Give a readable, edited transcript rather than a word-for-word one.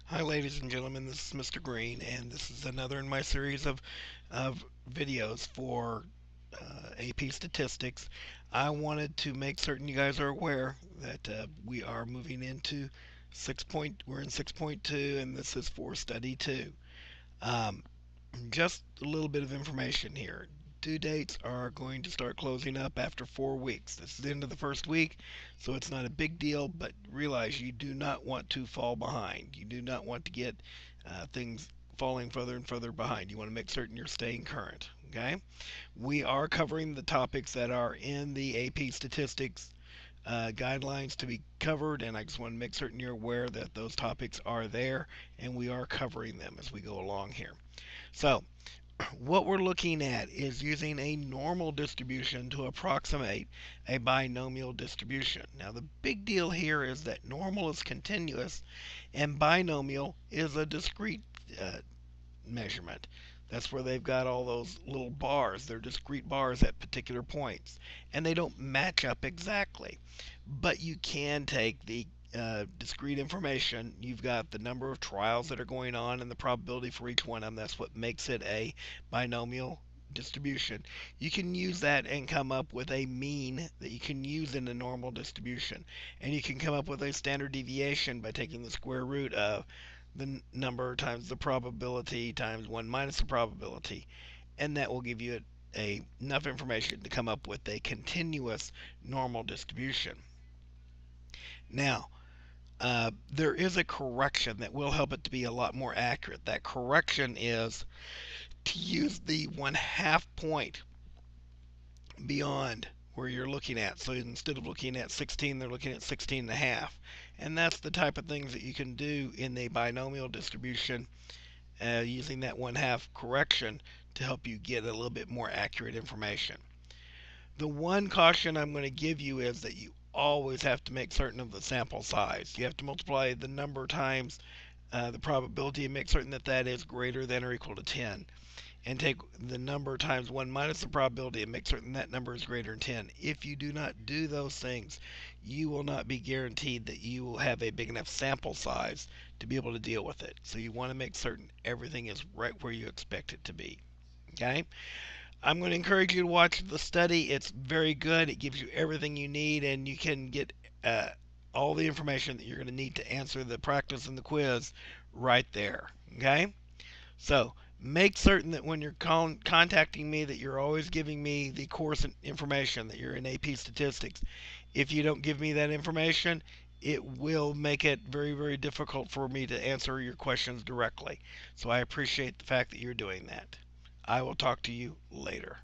Hi, ladies and gentlemen. This is Mr. Green, and this is another in my series of videos for AP statistics. I wanted to make certain you guys are aware that we are moving into we're in 6.2, and this is for study 2. Um, just a little bit of information here. Due dates are going to start closing up after 4 weeks. This is the end of the first week, so it's not a big deal, but realize you do not want to fall behind. You do not want to get things falling further and further behind. You want to make certain you're staying current. Okay? We are covering the topics that are in the AP statistics guidelines to be covered, and I just want to make certain you're aware that those topics are there and we are covering them as we go along here. So, what we're looking at is using a normal distribution to approximate a binomial distribution. Now, the big deal here is that normal is continuous and binomial is a discrete uh, measurement. That's where they've got all those little bars. They're discrete bars at particular points. And they don't match up exactly. But you can take the discrete information. You've got the number of trials that are going on and the probability for each one of them. That's what makes it a binomial distribution. You can use that and come up with a mean that you can use in a normal distribution. And you can come up with a standard deviation by taking the square root of the number times the probability times 1 minus the probability, and that will give you enough information to come up with a continuous normal distribution. Now, there is a correction that will help it to be a lot more accurate. That correction is to use the 1/2 point beyond where you're looking at. So instead of looking at 16, they're looking at 16 and a half. And that's the type of things that you can do in a binomial distribution using that 1/2 correction to help you get a little bit more accurate information. The one caution I'm going to give you is that you always have to make certain of the sample size. You have to multiply the number times the probability and make certain that that is greater than or equal to 10. And take the number times 1 minus the probability and make certain that number is greater than 10. If you do not do those things, you will not be guaranteed that you will have a big enough sample size to be able to deal with it. So you want to make certain everything is right where you expect it to be. Okay? I'm going to encourage you to watch the study. It's very good. It gives you everything you need, and you can get all the information that you're going to need to answer the practice and the quiz right there. Okay? So make certain that when you're contacting me that you're always giving me the course information that you're in AP statistics. If you don't give me that information, it will make it very, very difficult for me to answer your questions directly. So I appreciate the fact that you're doing that. I will talk to you later.